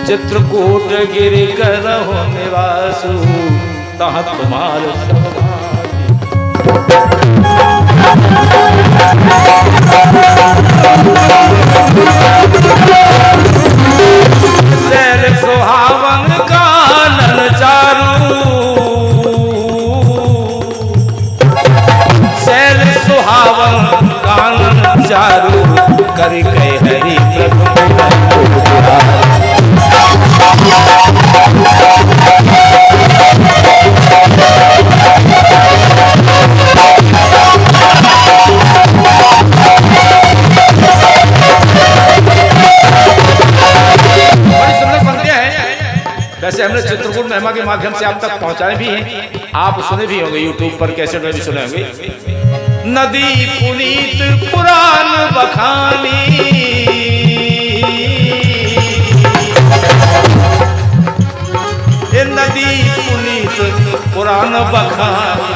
चित्रकूट गिरि करहु निवासु तहाँ तुम्हार शैल सुहावन कानन चारू, शैल सुहावन कानन चारू करि कह हरि वैसे हमने चित्रकूट महिमा के माध्यम से आप तक पहुंचाए भी हैं, आप सुने भी होंगे, यूट्यूब पर कैसेट में भी सुने होंगे। नदी पुनीत पुराण बखानी, ये नदी पुनीत पुराण बखानी,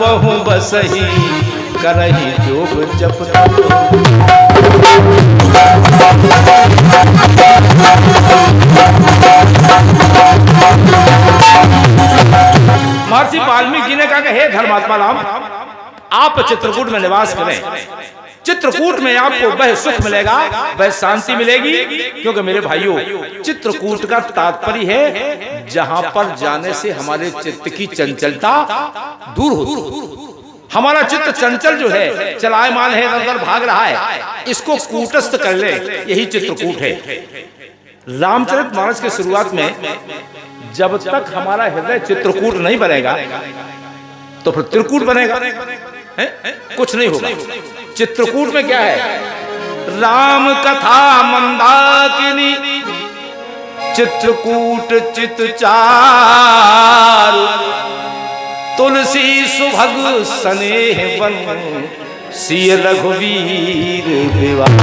बहु बसही करही जोग जप। महर्षि वाल्मीकि ने कहा कि हे धर्मात्मा राम, आप चित्रकूट में निवास करें। चित्रकूट में आपको वह सुख मिलेगा, वह शांति मिलेगी, क्योंकि मेरे भाइयों चित्रकूट का तात्पर्य है जहां पर जाने से हमारे चित्त की चंचलता दूर होती। हमारा चित्त चंचल जो है, चलायमान है, इधर भाग रहा है, इसको कूटस्थ कर ले, यही चित्रकूट है। रामचरितमानस की शुरुआत में जब तक हमारा हृदय चित्रकूट नहीं बनेगा तो फिर त्रिकूट बनेगा, है? कुछ नहीं होगा। चित्रकूट में क्या है? राम कथा मंदाकिनी चित्रकूट चितचार, तुलसी सुभग स्नेह बन सिय रघुवीर विवाह।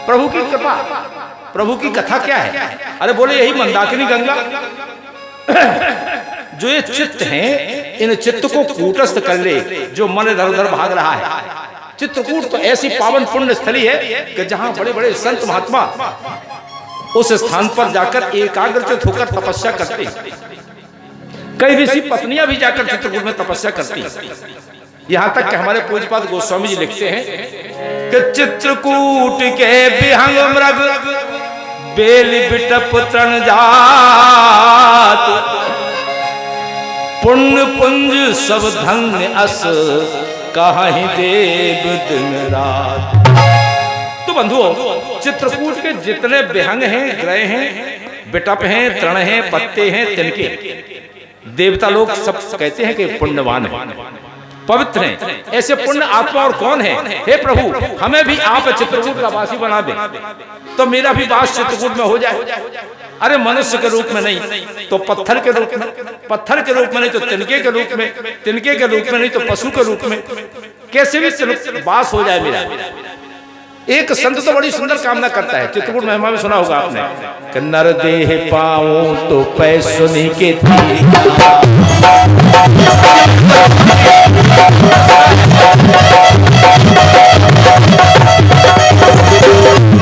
प्रभु की कृपा, प्रभु की कथा क्या है? अरे बोले यही मंदाकिनी गंगा। जो ये चित्त हैं, इन चित्त को कूटस्थ कर ले, जो मन इधर उधर भाग रहा है। चित्रकूट तो ऐसी पावन पुण्य स्थली है कि जहां बड़े बड़े संत महात्मा उस स्थान पर जाकर एकाग्रचित होकर तपस्या करते हैं। कई ऋषि पत्नियां भी जाकर चित्रकूट में तपस्या करती हैं। यहां तक कि हमारे पूज्यपाद गोस्वामी जी लिखते हैं कि चित्रकूट के विहंग मृग बेल बिटप तृण जात, पुण्य पुंज सब धन्य अस कहीं देव दिन रात। तो बंधुओं, चित्रकूट के जितने विहंग हैं, ग्रह हैं, बिटप हैं, तृण हैं, पत्ते हैं, तिनके, देवता लोग सब कहते हैं कि पुण्यवान हैं, पवित्र हैं। ऐसे पुण्य आत्मा और कौन है? हे प्रभु, हमें भी आप चित्रकूट का वासी बना दे, तो मेरा भी वास चित्रकूट में हो जाए। अरे मनुष्य के रूप में नहीं तो पत्थर के रूप में, पत्थर के रूप में नहीं तो तिनके के रूप में, तिनके के रूप में नहीं तो पशु के रूप में, कैसे भी वास हो जाए मेरा। एक संत तो बड़ी सुंदर कामना करता है, चित्रकूट महिमा में सुना होगा आपने कि नर देह पाऊं तो पैसुनी के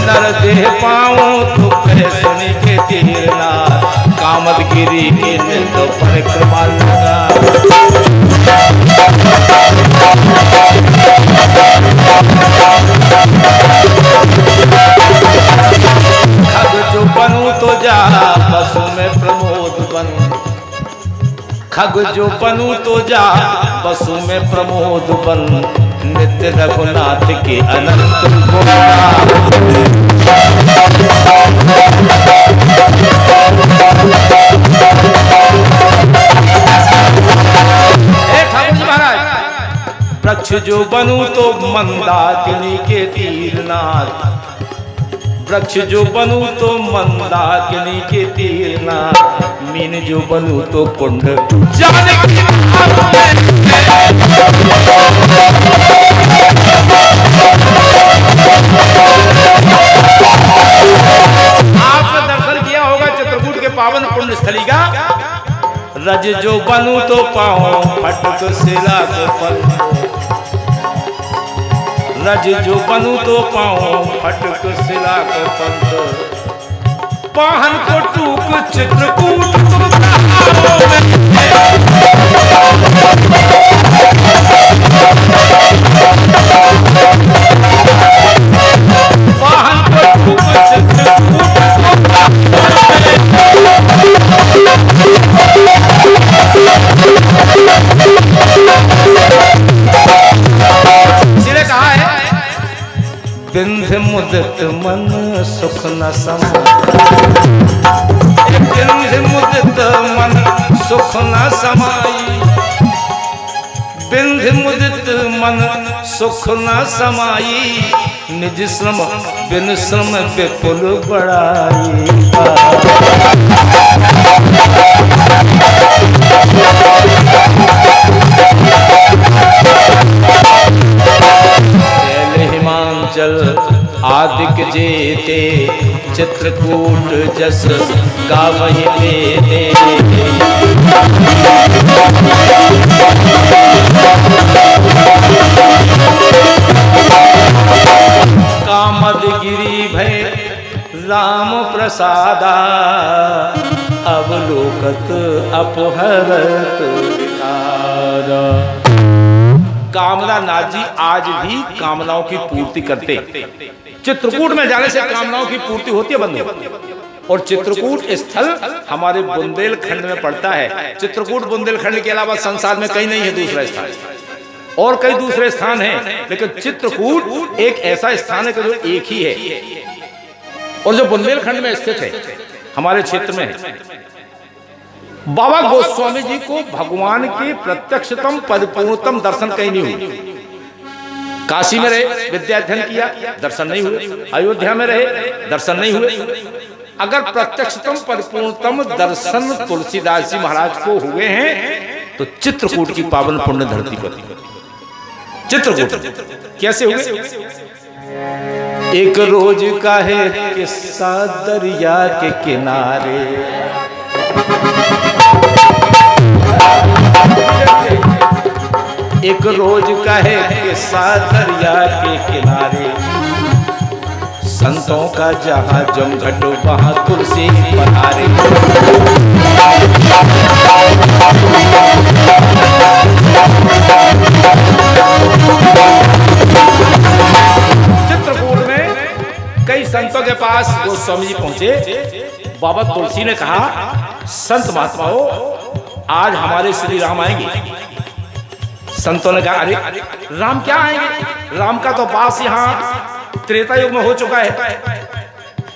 नर देह पाऊं तो पैसुनी के तीरना, कामदगिरी के तो परिक्रमा लगा। खग जो बनूं तो जा पशु में प्रमोद बनूं, खग जो बनूं तो जा पशु में प्रमोद बन, नित्य रघुनाथ के अनंत गुण। ठाकुर जी महाराज, वृक्ष जो बनू तो मंदाकिनी के तीरनाथ, वृक्ष जो बनू तो मंदाकिनी के तीरनाथ, मीन जो बनू तो कुंड जाने आपने दर्शन किया होगा चित्रकूट के पावन पुण्य स्थली का। रज जो बनू तो पाओ फटक शिला को पंथ, रज जो बनू तो पाओ फटक शिला को पंथ, पाहन को टूक चित्रकूट पाहन को टूक चित्रकूट जिन्हें कहा है बिंध मुदित मन सुख न समाई, बिंध मुदित मन सुख न समाई, बिंध मुदित मन सुख न समाई, निज श्रम बिन श्रम विपुल बड़ाई। हिमांचल आदिक जेते, चित्रकूट जस गावहि देते। कामद गिरी भय राम प्रसादा, अवलोकत अपहरत विकारा। कामना नाथ जी आज भी कामनाओं की पूर्ति करते। चित्रकूट में जाने से कामनाओं की पूर्ति होती है बंधु। और चित्रकूट स्थल हमारे बुंदेलखंड में पड़ता है। चित्रकूट बुंदेलखंड के अलावा संसार में कहीं नहीं है दूसरा स्थान, और कई दूसरे स्थान हैं, लेकिन चित्रकूट एक ऐसा स्थान है कि जो एक ही है और जो बुंदेलखंड में स्थित है, हमारे क्षेत्र में है। बाबा गोस्वामी जी को भगवान के प्रत्यक्षतम परिपूर्णतम दर्शन कहीं नहीं हुए। काशी में रहे, विद्या अध्ययन किया, दर्शन नहीं हुए। अयोध्या में रहे, दर्शन नहीं हुए। अगर प्रत्यक्षतम परिपूर्णतम दर्शन तुलसीदास जी महाराज को हुए हैं तो चित्रकूट की पावन पुण्य धरती पर। चित्रकूट कैसे हुए? एक रोज का है किस्सा दरिया के किनारे, एक रोज का है किस्सा दरिया के किनारे, संतों का जहां जमघट वहां तुलसी पधारे। चित्रकूट में कई संतों के पास गोस्वामी जी पहुंचे। बाबा तुलसी ने कहा, संत महात्माओं, आज हमारे श्री राम आएंगे। संतों ने कहा, अरे राम क्या आएंगे? राम का तो वास यहाँ त्रेता युग में हो चुका है,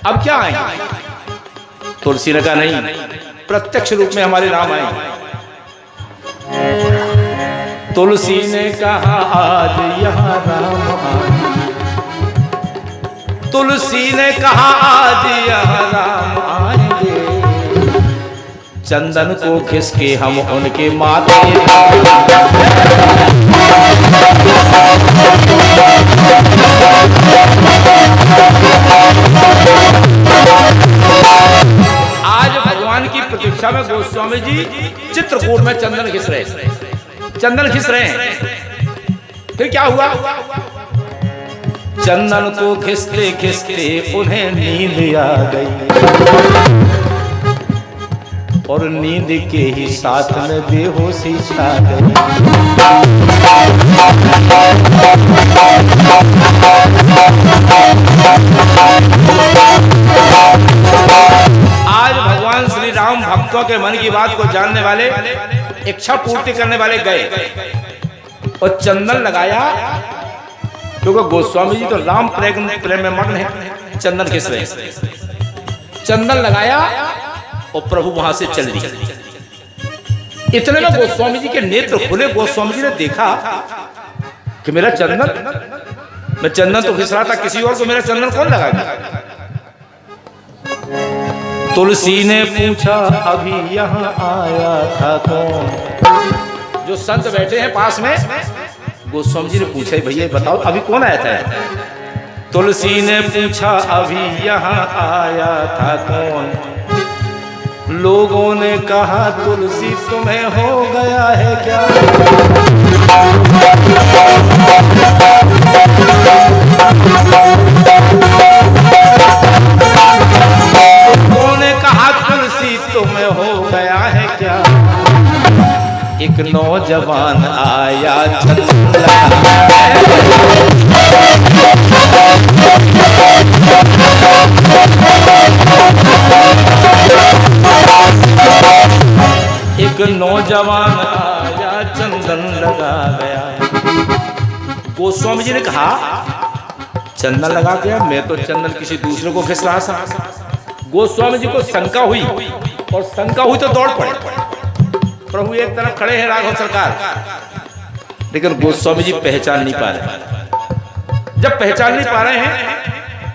अब क्या आएंगे? तुलसी ने कहा, नहीं, प्रत्यक्ष रूप में हमारे राम आएंगे। तुलसी ने कहा, आज यहाँ राम आएंगे। तुलसी ने कहा, आज यहाँ राम आएंगे। चंदन को खिसके हम उनके माथे, आज भगवान की प्रतीक्षा में गोस्वामी जी चित्रकूट में चंदन खिस रहे, चंदन खिस रहे हैं। फिर क्या हुआ? चंदन को खिसते खिसते उन्हें नींद आ गई, और नींद के ही साथ में बेहोशी छा गई। आज भगवान श्री राम भक्तों के मन की बात को जानने वाले, इच्छा पूर्ति करने वाले गए और चंदन लगाया क्योंकि गोस्वामी जी तो राम प्रेम में मग्न है। चंदन किस रहे, चंदन लगाया और प्रभु वहां से चल दिए। इतने में गोस्वामी जी के नेत्र खुले। गोस्वामी जी ने देखा कि मेरा चंदन, मैं चंदन तो घिस रहा था किसी और को, मेरा चंदन कौन लगाएगा। तुलसी ने पूछा अभी यहाँ आया था कौन। जो संत बैठे हैं पास में, गोस्वामी जी ने पूछा भैया बताओ अभी कौन आया था। तुलसी ने पूछा अभी यहाँ आया था कौन। लोगों ने कहा तुलसी तुम्हें हो गया है क्या। लोगों ने कहा तुलसी तुम्हें हो गया है क्या। एक नौजवान आया एक नौजवान आया चंदन लगा गया। गोस्वामी जी ने कहा चंदन लगा गया, मैं तो चंदन किसी दूसरे को घिस रहा था। गोस्वामी जी को शंका हुई, और शंका हुई तो दौड़ पड़े। प्रभु एक तरफ खड़े हैं राघव सरकार, लेकिन गोस्वामी जी पहचान नहीं पा रहे। जब पहचान नहीं पा रहे हैं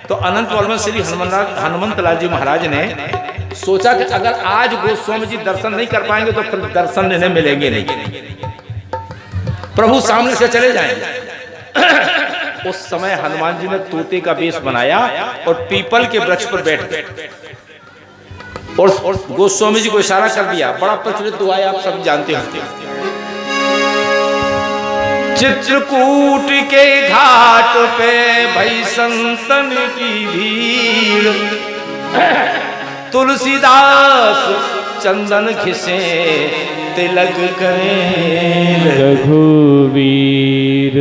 तो अनंत वर्मन श्री हनुमंत लाल जी महाराज ने सोचा कि अगर आज गोस्वामी जी दर्शन नहीं कर पाएंगे तो फिर दर्शन इन्हें मिलेंगे नहीं, प्रभु सामने से चले जाएंगे। उस समय हनुमान जी ने तोते का वेश बनाया और पीपल के वृक्ष पर बैठ गए और गोस्वामी जी को इशारा कर दिया। बड़ा प्रचलित दुआ है, आप सब जानते हो। चित्रकूट के घाट पे भई संतन की भीड़, तुलसीदास चंदन घिसे तिलक करें रघुवीर।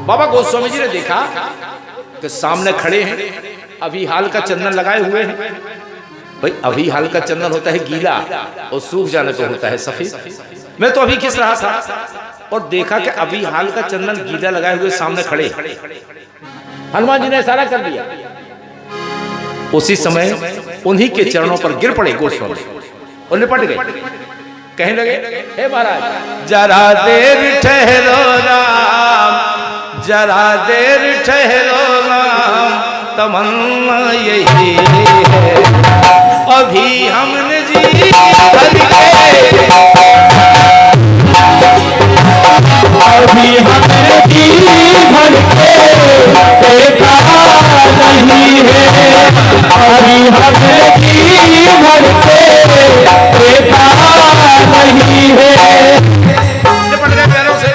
बाबा गोस्वामी जी ने देखा कि सामने खड़े हैं, अभी हाल का चंदन लगाए हुए हैं। भाई अभी हाल का चंदन होता है गीला और सूख जाने पे होता है सफेद। मैं तो अभी घिस रहा था और देखा कि अभी हाल का चंदन गीला लगाए हुए सामने खड़े। हनुमान जी ने इशारा कर दिया। उसी समय उन्हीं के चरणों पर गिर पड़े गोस्वामी और लिपट गए। कहने लगे हे महाराज जरा देर ठहरो राम, जरा देर ठहरो राम, तमन्ना यही है अभी हमने जी भर के, अभी हमने जी भर के देखा नहीं है, अभी हमने जी भर के देखा नहीं है। लिपट गए पैरों से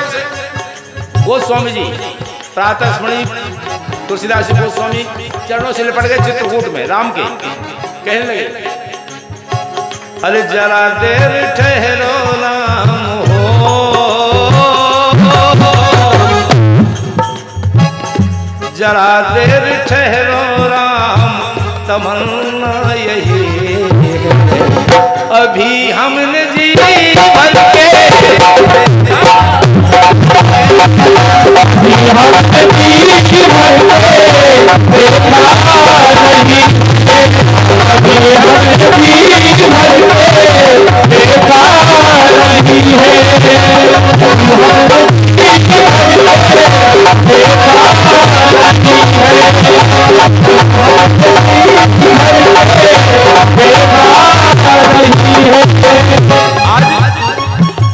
गोस्वामी जी। प्रातः स्मरणी तुलसीदास जी गोस्वामी चरणों से लिपट गए चित्रकूट में राम के। कहने लगे अरे जरा देर ठहरो राम हो, जरा देर ठहरो राम, तमन्ना यही अभी हमने जी भर के, अभी हमने जी भर के देखा नहीं, अभी हमने जी भर के देखा नहीं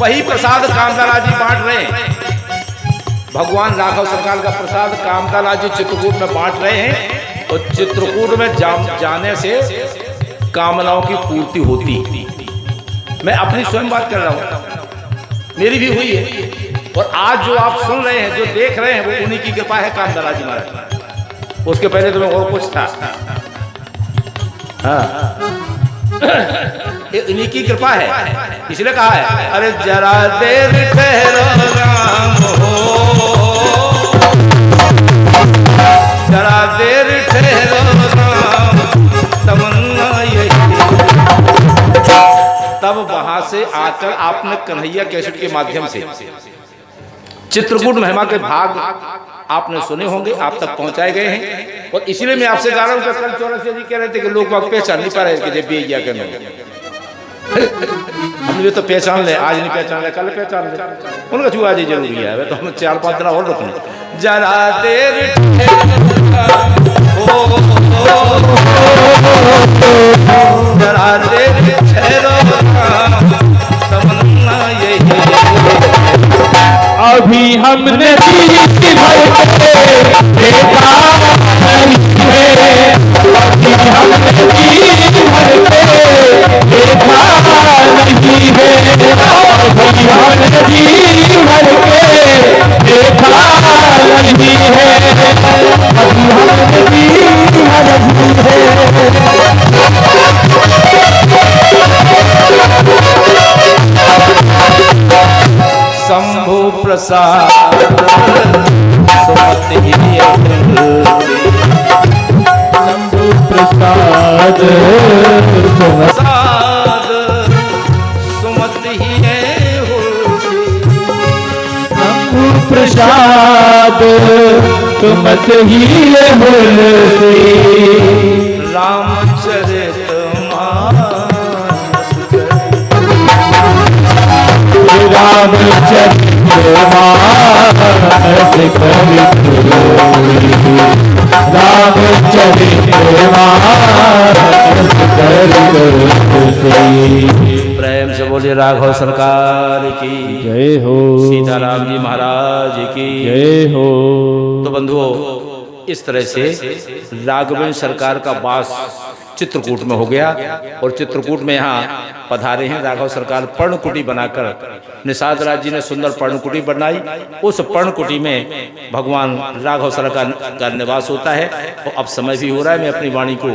वही प्रसाद कामदाराज जी बांट रहे हैं। भगवान राघव सरकार का प्रसाद कामदाराज जी चित्रकूट में बांट रहे हैं और चित्रकूट में जाने से कामनाओं की पूर्ति होती। मैं अपनी स्वयं बात कर रहा हूँ, मेरी भी हुई है। और आज जो आप सुन रहे हैं, जो देख रहे हैं, वो उन्हीं की कृपा है कामदाराज जी महाराज। उसके पहले तो मैं और कुछ था। हाँ इन्हीं की कृपा है, इसलिए कहा है अरे जरा देर ठहरो राम हो, जरा देर ठहरो राम, तमन्ना यही। तब वहां से आकर आपने कन्हैया कैसेट के माध्यम से चित्रकूट महिमा के भाग आपने सुने होंगे, आप तक पहुंचाए गए हैं। और इसलिए मैं आपसे गा रहा हूँ कि कल चौरसिया जी कह रहे थे कि लोग वक्त पहचान नहीं पा रहे कि जब बेगिया के हम भी तो पहचान ले, आज नहीं पहचान ले कल पहचान ले। उनका छुआ जी जरूरी है, तो हम 4-5 दिन और रुक लें। जरा देर जरा देर ठहरो, तमन्ना यही अभी हमने देखा नहीं है, अभी हमने देखा नहीं है, अभी हमने देखा नहीं है, अभी शंभु प्रसाद सुमति शंभु प्रसाद सुमति शंभु प्रसाद सुमत ही रामचरित रामचरित प्रेम से बोलिए राघव सरकार की जय हो, सीताराम जी महाराज की जय हो। तो बंधुओं, इस तरह से राघवेंद्र सरकार का वास चित्रकूट में हो गया और चित्रकूट में यहाँ पधारे हैं राघव सरकार। पर्णकुटी बनाकर निषाद राज जी ने सुंदर पर्णकुटी बनाई। उस पर्णकुटी में भगवान राघव सरकार का निवास होता है। और अब समय भी हो रहा है, मैं अपनी वाणी को